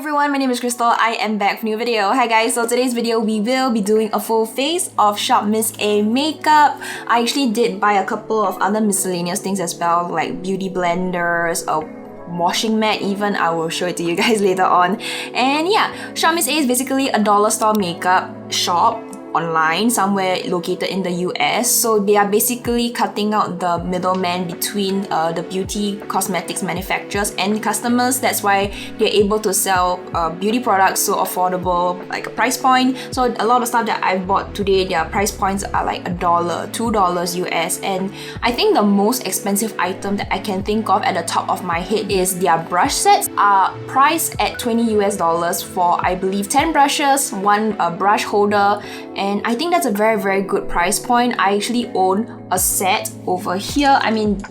everyone, my name is Crystal. I am back with a new video. Hi guys, so today's video we will be doing a full face of SHOPMISSA makeup. I actually did buy a couple of other miscellaneous things as well, like beauty blenders, a washing mat even. I will show it to you guys later on. And yeah, SHOPMISSA is basically a dollar store makeup shop online somewhere located in the US. So they are basically cutting out the middleman between the beauty cosmetics manufacturers and customers. That's why they're able to sell beauty products so affordable, like a price point. So a lot of stuff that I bought today, their price points are like $1, $2 US. And I think the most expensive item that I can think of at the top of my head is their brush sets are priced at $20 US for, I believe, 10 brushes, one brush holder. And I think that's a very good price point. I actually own a set over here. I mean,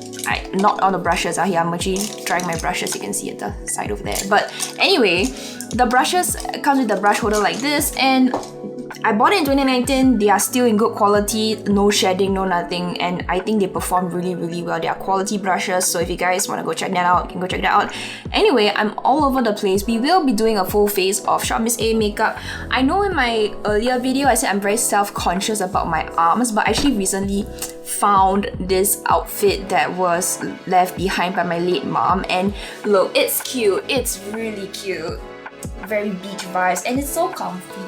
not all the brushes are here. I'm actually trying my brushes, you can see at the side over there. But anyway, the brushes comes with the brush holder like this, and I bought it in 2019. They are still in good quality, no shedding, no nothing, and I think they perform really well. They are quality brushes, so if you guys want to go check that out, you can go check that out. Anyway, I'm all over the place. We will be doing a full face of SHOPMISSA makeup. I know in my earlier video I said I'm very self-conscious about my arms, but I actually recently found this outfit that was left behind by my late mom, and look, it's cute. It's really cute. Very beach vibes, and it's so comfy.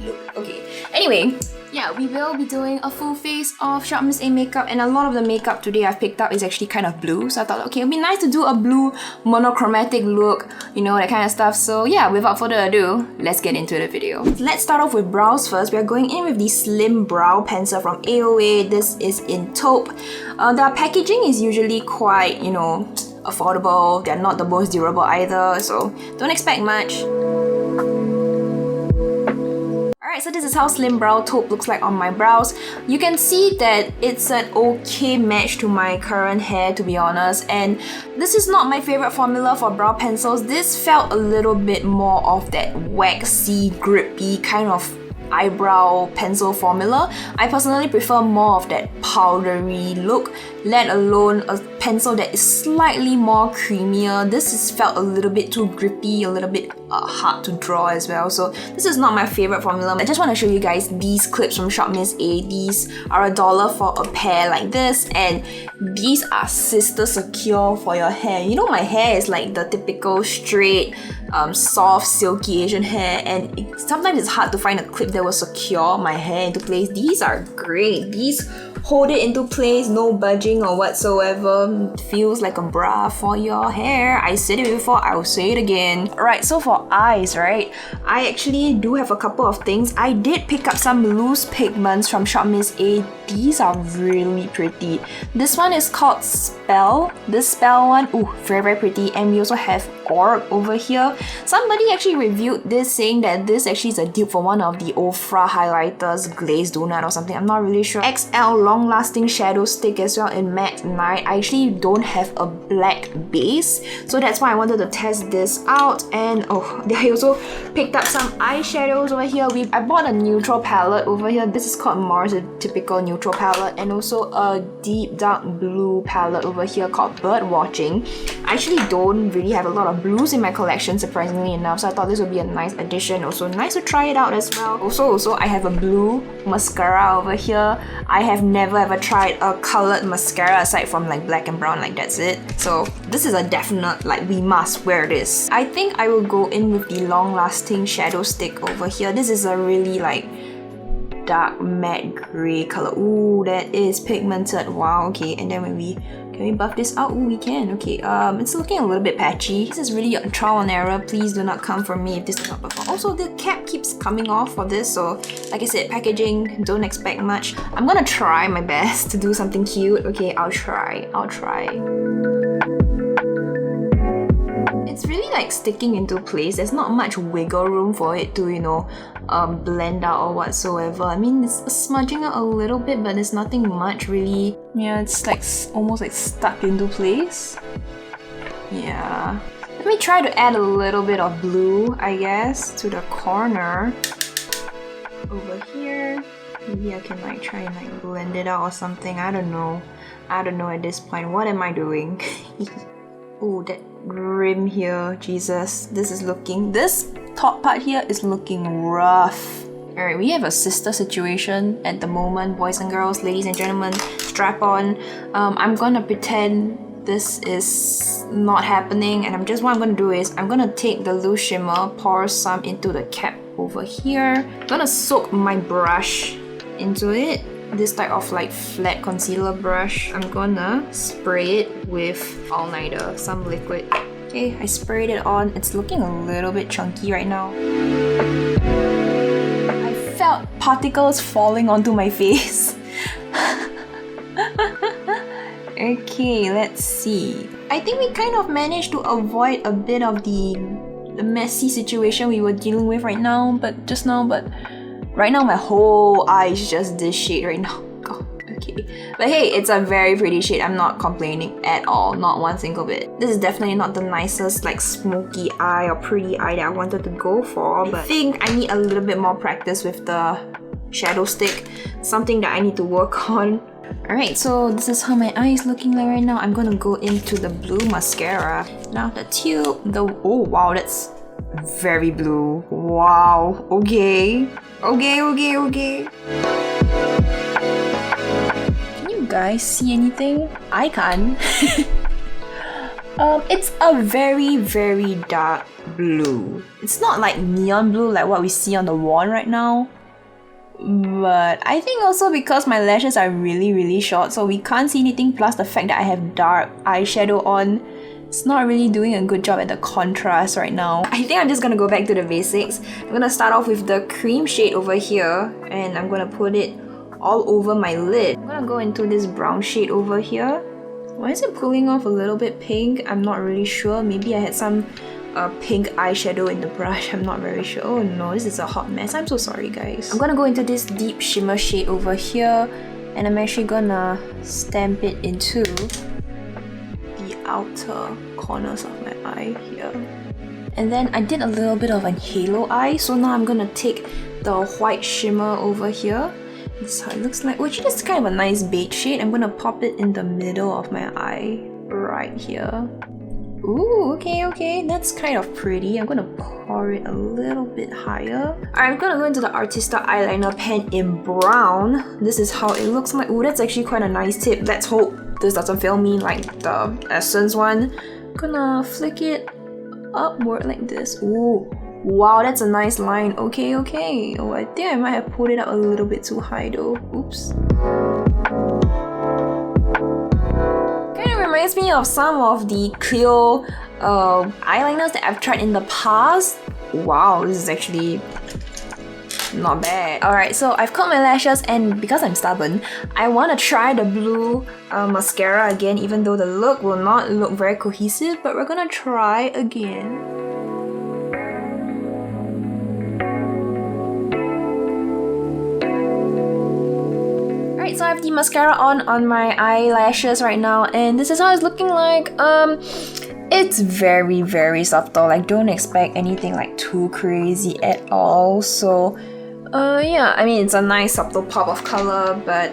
Look, okay. Anyway, yeah, we will be doing a full face of SHOPMISSA makeup, and a lot of the makeup today I've picked up is actually kind of blue, so I thought, okay, it'd be nice to do a blue monochromatic look, you know, that kind of stuff. So yeah, without further ado, let's get into the video. Let's start off with brows first. We're going in with the Slim Brow Pencil from AOA. This is in taupe. The packaging is usually quite, you know, affordable. They're not the most durable either, so don't expect much. Alright, so this is how Slim Brow Taupe looks like on my brows. You can see that it's an okay match to my current hair, to be honest, and this is not my favorite formula for brow pencils. This felt a little bit more of that waxy, grippy kind of eyebrow pencil formula. I personally prefer more of that powdery look, let alone a pencil that is slightly more creamier. This is felt a little bit too grippy, a little bit hard to draw as well. So this is not my favorite formula. I just want to show you guys these clips from SHOPMISSA. These are $1 for a pair like this, and these are sister secure for your hair. You know, my hair is like the typical straight, soft, silky Asian hair, and sometimes it's hard to find a clip that will secure my hair into place. These are great. These hold it into place, no budging or whatsoever. It feels like a bra for your hair. I said it before, I'll say it again. Alright, so for eyes, right? I actually do have a couple of things. I did pick up some loose pigments from SHOPMISSA. These are really pretty. This one is called Spell. This Spell one, ooh, very pretty. And we also have Orb over here. Somebody actually reviewed this saying that this actually is a dupe for one of the Ofra highlighters, Glazed Donut or something. I'm not really sure. XL long lasting shadow stick as well in matte night. I actually don't have a black base, so that's why I wanted to test this out. And oh, I also picked up some eyeshadows over here. I bought a neutral palette over here. This is called Mars, a typical neutral palette, and also a deep dark blue palette over here called Bird Watching. I actually don't really have a lot of blues in my collection, surprisingly enough, so I thought this would be a nice addition. Also nice to try it out as well. Also I have a blue mascara over here. I have never ever tried a colored mascara aside from like black and brown, like that's it. So this is a definite, like, we must wear this. I think I will go in with the long lasting shadow stick over here. This is a really like dark matte grey color. Ooh, that is pigmented. Wow, okay. And then when can we buff this out? Ooh, we can. Okay, it's looking a little bit patchy. This is really a trial and error. Please do not come for me if this does not perform. Also, the cap keeps coming off for this, so like I said, packaging, don't expect much. I'm gonna try my best to do something cute. Okay, I'll try. It's really like sticking into place. There's not much wiggle room for it to, you know, blend out or whatsoever. I mean, it's smudging out a little bit, but there's nothing much really. Yeah, it's like almost like stuck into place. Yeah. Let me try to add a little bit of blue, I guess, to the corner over here. Maybe I can like try and like blend it out or something. I don't know at this point. What am I doing? Oh, that rim here, Jesus. This top part here is looking rough. Alright, we have a sister situation at the moment, boys and girls, ladies and gentlemen, strap on. I'm gonna pretend this is not happening, and what I'm gonna do is I'm gonna take the loose shimmer, pour some into the cap over here. I'm gonna soak my brush into it, this type of like flat concealer brush. I'm gonna spray it with Eyeliner, some liquid. Okay, I sprayed it on. It's looking a little bit chunky right now. I felt particles falling onto my face. Okay, let's see. I think we kind of managed to avoid a bit of the messy situation we were dealing with right now, but right now my whole eye is just this shade right now. God, okay. But hey, it's a very pretty shade. I'm not complaining at all, not one single bit. This is definitely not the nicest like smoky eye or pretty eye that I wanted to go for, but I think I need a little bit more practice with the shadow stick, something that I need to work on. Alright, so this is how my eye is looking like right now. I'm gonna go into the blue mascara. Now the tube, oh wow, that's very blue. Wow, okay. Okay. Can you guys see anything? I can't. It's a very, very dark blue. It's not like neon blue like what we see on the wand right now. But I think also because my lashes are really, really short, so we can't see anything, plus the fact that I have dark eyeshadow on, it's not really doing a good job at the contrast right now. I think I'm just gonna go back to the basics. I'm gonna start off with the cream shade over here, and I'm gonna put it all over my lid. I'm gonna go into this brown shade over here. Why is it pulling off a little bit pink? I'm not really sure. Maybe I had some pink eyeshadow in the brush. I'm not very sure. Oh no, this is a hot mess. I'm so sorry, guys. I'm gonna go into this deep shimmer shade over here, and I'm actually gonna stamp it into the outer corners of my eye here. And then I did a little bit of a halo eye, so now I'm gonna take the white shimmer over here. This is how it looks like, which is kind of a nice beige shade. I'm gonna pop it in the middle of my eye, right here. Ooh, okay, that's kind of pretty. I'm gonna pour it a little bit higher. Alright, I'm gonna go into the Artista eyeliner pen in brown. This is how it looks like. Ooh, that's actually quite a nice tip. Let's hope this doesn't fail me like the Essence one. I'm gonna flick it upward like this. Ooh, wow, that's a nice line. Okay. Oh, I think I might have pulled it up a little bit too high though. Oops. Reminds me of some of the Cleo eyeliners that I've tried in the past. Wow, this is actually not bad. Alright, so I've curled my lashes, and because I'm stubborn, I want to try the blue mascara again, even though the look will not look very cohesive, but we're gonna try again. So I have the mascara on my eyelashes right now, and this is how it's looking like. It's very, very subtle. Like, don't expect anything like too crazy at all. So yeah, I mean, it's a nice subtle pop of color, but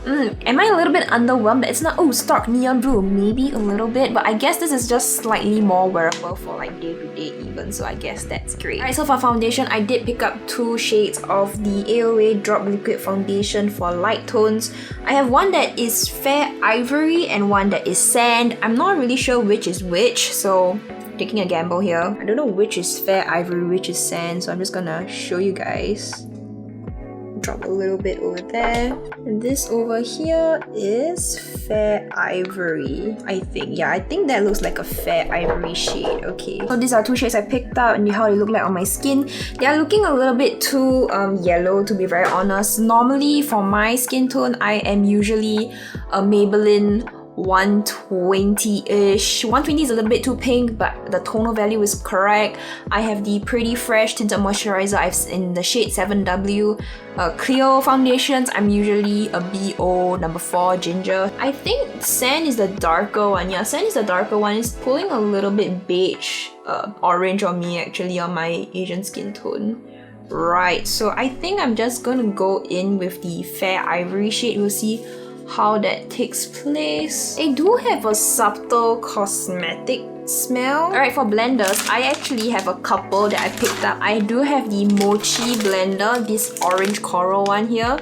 am I a little bit underwhelmed that it's not stark neon blue? Maybe a little bit, but I guess this is just slightly more wearable for like day to day even, so I guess that's great. Alright, so for foundation, I did pick up 2 shades of the AOA Drop Liquid Foundation for light tones. I have one that is fair ivory and one that is sand. I'm not really sure which is which, so taking a gamble here. I don't know which is fair ivory, which is sand, so I'm just gonna show you guys. Drop a little bit over there, and this over here is fair ivory, I think. Yeah, I think that looks like a fair ivory shade. Okay, so these are 2 shades I picked up and how they look like on my skin. They are looking a little bit too yellow, to be very honest. Normally for my skin tone, I am usually a Maybelline 120-ish. 120 is a little bit too pink, but the tonal value is correct. I have the Pretty Fresh Tinted Moisturizer in the shade 7W. Cleo foundations, I'm usually a BO number 4 Ginger. I think Sand is the darker one. Yeah, Sand is the darker one. It's pulling a little bit beige, orange on me actually, on my Asian skin tone. Right, so I think I'm just gonna go in with the Fair Ivory shade. We'll see how that takes place. They do have a subtle cosmetic smell. Alright, for blenders, I actually have a couple that I picked up. I do have the Mochi blender, this orange coral one here.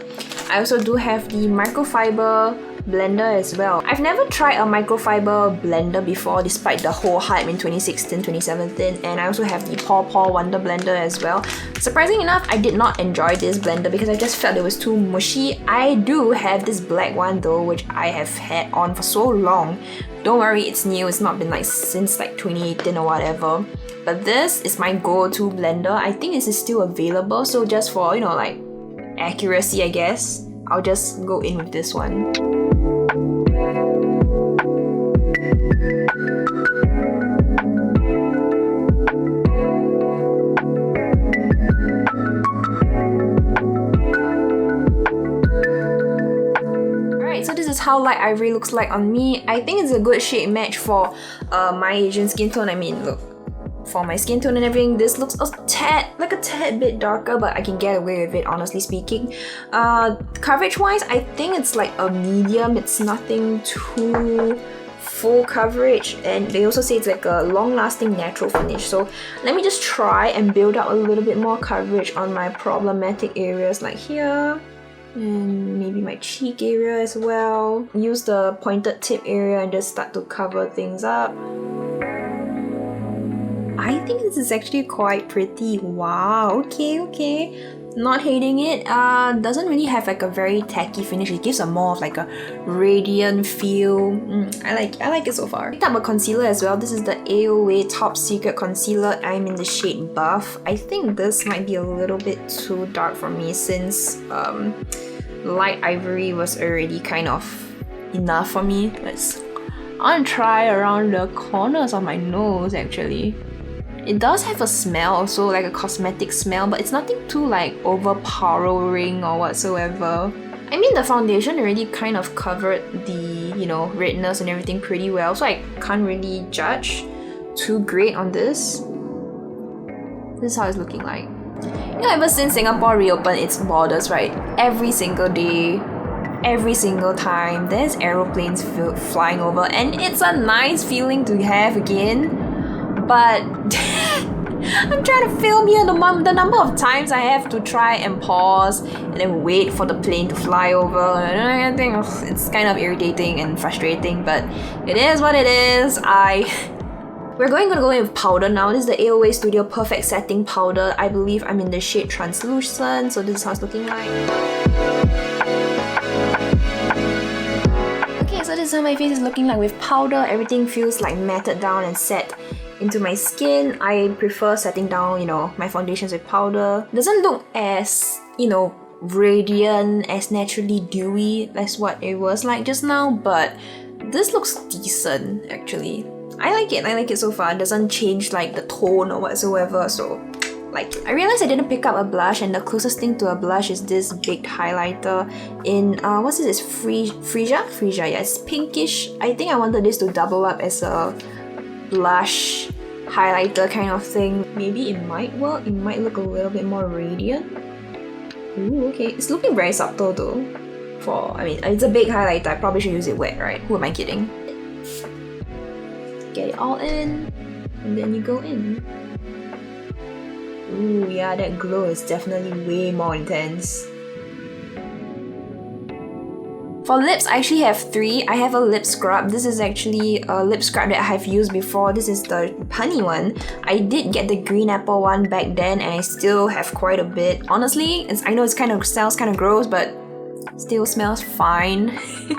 I also do have the microfiber blender as well. I've never tried a microfiber blender before despite the whole hype in 2016, 2017, and I also have the Paw Paw Wonder blender as well. Surprisingly enough, I did not enjoy this blender because I just felt it was too mushy. I do have this black one though, which I have had on for so long. Don't worry, it's new, it's not been like since like 2018 or whatever. But this is my go-to blender. I think this is still available, so just for, you know, like accuracy, I guess, I'll just go in with this one. So this is how light ivory looks like on me. I think it's a good shade match for my Asian skin tone. I mean, look, for my skin tone and everything, this looks a tad bit darker, but I can get away with it, honestly speaking. Coverage wise, I think it's like a medium. It's nothing too full coverage, and they also say it's like a long-lasting natural finish. So let me just try and build up a little bit more coverage on my problematic areas like here. And maybe my cheek area as well. Use the pointed tip area and just start to cover things up. I think this is actually quite pretty. Wow, okay. Not hating it. Doesn't really have like a very tacky finish. It gives a more of like a radiant feel. I like it so far. Picked up a concealer as well. This is the AOA Top Secret Concealer. I'm in the shade Buff. I think this might be a little bit too dark for me since light ivory was already kind of enough for me. I want to try around the corners of my nose actually. It does have a smell also, like a cosmetic smell, but it's nothing too like overpowering or whatsoever. I mean, the foundation already kind of covered the, you know, redness and everything pretty well, so I can't really judge too great on this. This is how it's looking like. You know, ever since Singapore reopened its borders, right? Every single day, every single time, there's aeroplanes flying over, and it's a nice feeling to have again. But I'm trying to film here, the number of times I have to try and pause and then wait for the plane to fly over, and I think it's kind of irritating and frustrating, but it is what it is. We're going to go in with powder now. This is the AOA Studio Perfect Setting Powder. I believe I'm in the shade Translucent, so this is how it's looking like. Okay, so this is how my face is looking like with powder. Everything feels like matted down and set into my skin. I prefer setting down, you know, my foundations with powder. Doesn't look as, you know, radiant, as naturally dewy as what it was like just now, but this looks decent actually. I like it so far. It doesn't change like the tone or whatsoever, so like it. I realized I didn't pick up a blush, and the closest thing to a blush is this baked highlighter in what's this? Freesia, yeah, it's pinkish. I think I wanted this to double up as a blush highlighter kind of thing. Maybe it might work. It might look a little bit more radiant. Ooh, okay. It's looking very subtle though. I mean, it's a big highlighter. I probably should use it wet, right? Who am I kidding? Get it all in, and then you go in. Ooh, yeah, that glow is definitely way more intense. For lips, I actually have 3. I have a lip scrub. This is actually a lip scrub that I have used before. This is the honey one. I did get the green apple one back then, and I still have quite a bit. Honestly, I know it smells kind of gross, but still smells fine.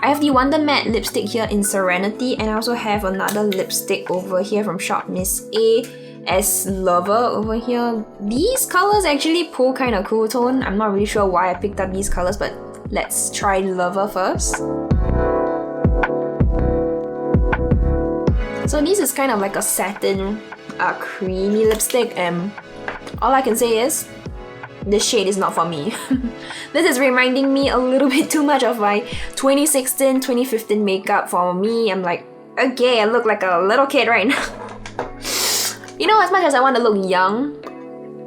I have the Wonder Matte lipstick here in Serenity, and I also have another lipstick over here from SHOPMISSA as Lover over here. These colors actually pull kind of cool tone. I'm not really sure why I picked up these colors, but let's try Lover first. So this is kind of like a satin, creamy lipstick, and all I can say is this shade is not for me. This is reminding me a little bit too much of my 2016, 2015 makeup. For me, I'm like, okay, I look like a little kid right now. You know, as much as I want to look young,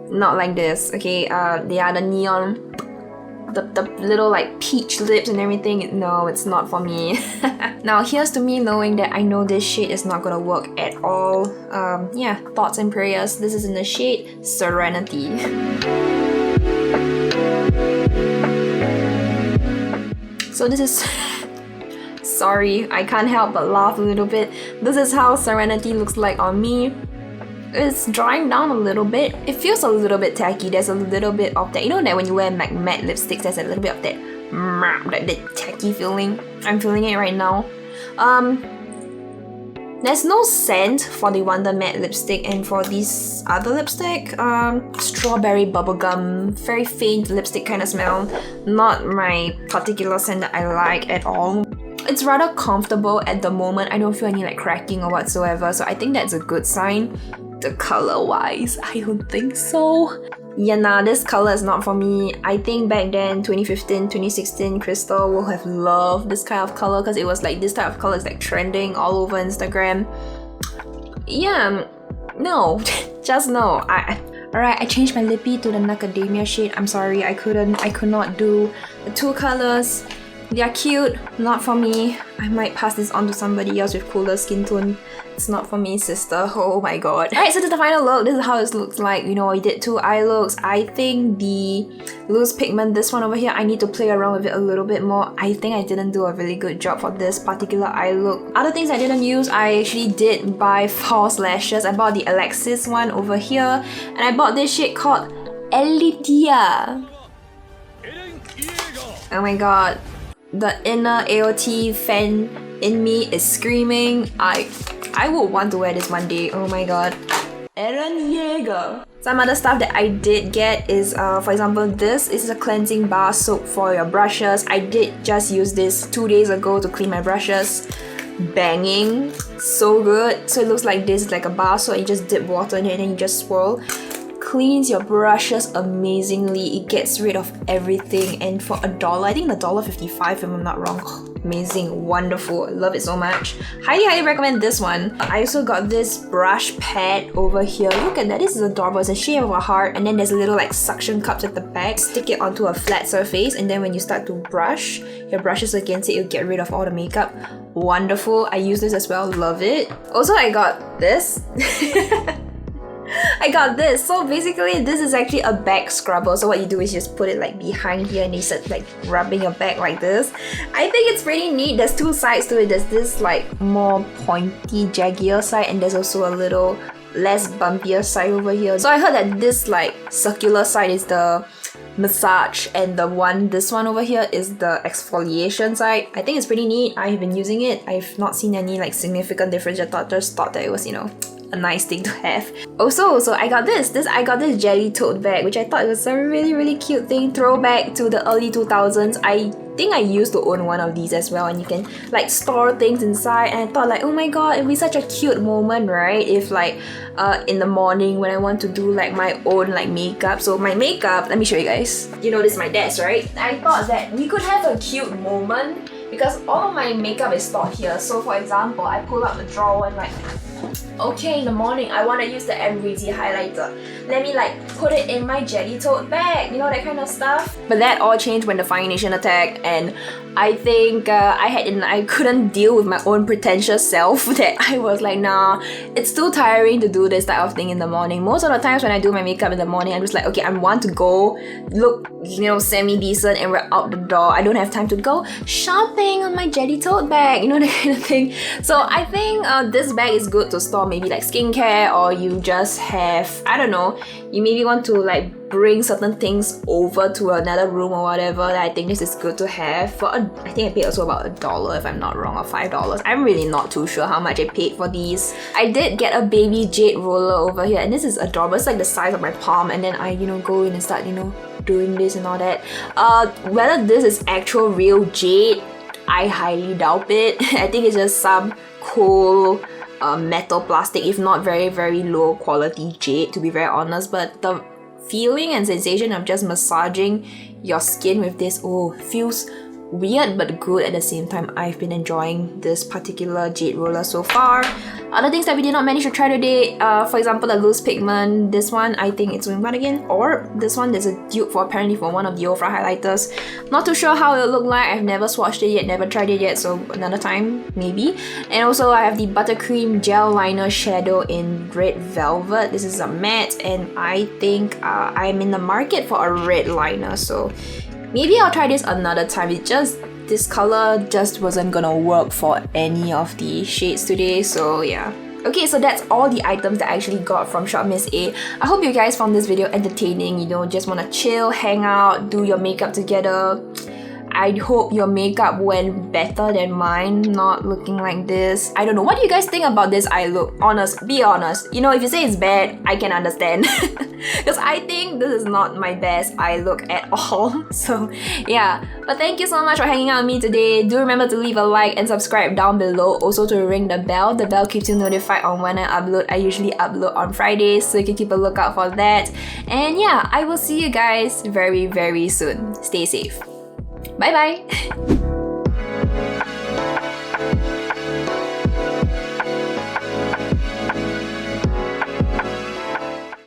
not like this, okay? The neon the little like peach lips and everything. No, it's not for me. Now here's to me knowing that I know this shade is not gonna work at all. Yeah, thoughts and prayers. This is in the shade Serenity. So this is sorry, I can't help but laugh a little bit. This is how Serenity looks like on me. It's drying down a little bit. It feels a little bit tacky. There's a little bit of that, you know that when you wear like matte lipsticks, there's a little bit of that tacky feeling. I'm feeling it right now. There's no scent for the Wonder Matte lipstick, and for this other lipstick, strawberry bubblegum, very faint lipstick kind of smell. Not my particular scent that I like at all. It's rather comfortable at the moment. I don't feel any like cracking or whatsoever, so I think that's a good sign. The color wise, I don't think so. Yeah, nah, this color is not for me. I think back then, 2015, 2016, Crystal will have loved this kind of color because it was like this type of color is like trending all over Instagram. Yeah, no, just no. Alright, I changed my lippy to the Macadamia shade. I'm sorry, I could not do the two colors. They are cute, not for me. I might pass this on to somebody else with cooler skin tone. It's not for me, sister. Oh my god. Alright, so this is the final look. This is how it looks like. You know, I did two eye looks. I think the loose pigment, this one over here, I need to play around with it a little bit more. I think I didn't do a really good job for this particular eye look. Other things I didn't use, I actually did buy false lashes. I bought the Alexis one over here. And I bought this shade called dityA. Oh my god. The inner AOT fan in me is screaming. I would want to wear this one day. Oh my god. Some other stuff that I did get is, for example, this is a cleansing bar soap for your brushes. I did just use this 2 days ago to clean my brushes. Banging. So good. So it looks like this, like a bar soap. You just dip water in it and then you just swirl. Cleans your brushes amazingly. It gets rid of everything, and for $1, I think $1.55 if I'm not wrong. Amazing, wonderful, I love it so much. Highly recommend this one. I also got this brush pad over here. Look at that, this is adorable. It's a shape of a heart, and then there's a little like suction cups at the back. Stick it onto a flat surface, and then when you start to brush your brushes against it, you'll get rid of all the makeup. Wonderful. I use this as well, love it. Also, I got this. I got this. So basically, this is actually a back scrubber. So what you do is just put it like behind here and you start like rubbing your back like this. I think it's pretty neat. There's two sides to it. There's this like more pointy, jaggier side, and there's also a little less bumpier side over here. So I heard that this like circular side is the massage, and this one over here is the exfoliation side. I think it's pretty neat. I've been using it. I've not seen any like significant difference. I just thought that it was, you know, a nice thing to have. Also, I got this jelly tote bag, which I thought was a really cute thing. Throwback to the early 2000s. I think I used to own one of these as well, and you can like store things inside, and I thought like, oh my god, it'd be such a cute moment, right? If like in the morning when I want to do like my own like makeup. So my makeup, let me show you guys. You know, this is my desk, right? I thought that we could have a cute moment because all of my makeup is stored here. So for example, I pull out the drawer and like, okay, in the morning I want to use the MVG highlighter. Let me like put it in my jelly tote bag, you know, that kind of stuff. But that all changed when the foundation attacked, and I think I couldn't deal with my own pretentious self that I was like, nah, it's too tiring to do this type of thing in the morning. Most of the times when I do my makeup in the morning, I'm just like, okay, I want to go look, you know, semi-decent and we're out the door. I don't have time to go shopping on my jelly tote bag, you know, that kind of thing. So I think this bag is good to store maybe like skincare, or you just have, I don't know, you maybe want to like bring certain things over to another room or whatever. I think this is good to have. For I think I paid also about $1 if I'm not wrong, or $5. I'm really not too sure how much I paid for these. I did get a baby jade roller over here, and this is adorable. It's like the size of my palm, and then I, you know, go in and start, you know, doing this and all that. Whether this is actual real jade, I highly doubt it. I think it's just some cool metal plastic, if not very low quality jade, to be very honest. But the feeling and sensation of just massaging your skin with this, oh, feels weird but good at the same time. I've been enjoying this particular jade roller so far. Other things that we did not manage to try today, for example, the loose pigment. This one, I think it's Wing again, or this one, there's a dupe for apparently for one of the Ofra highlighters. Not too sure how it'll look like. I've never swatched it yet, never tried it yet, so another time maybe. And also I have the Buttercream gel liner shadow in red velvet. This is a matte, and I think I'm in the market for a red liner, so maybe I'll try this another time. This color just wasn't gonna work for any of the shades today, so yeah. Okay, so that's all the items that I actually got from SHOPMISSA. I hope you guys found this video entertaining, you know, just wanna chill, hang out, do your makeup together. I hope your makeup went better than mine, not looking like this. I don't know, what do you guys think about this eye look? Be honest. You know, if you say it's bad, I can understand. Because I think this is not my best eye look at all. So yeah, but thank you so much for hanging out with me today. Do remember to leave a like and subscribe down below. Also to ring the bell. The bell keeps you notified on when I upload. I usually upload on Fridays, so you can keep a lookout for that. And yeah, I will see you guys very, very soon. Stay safe. Bye bye!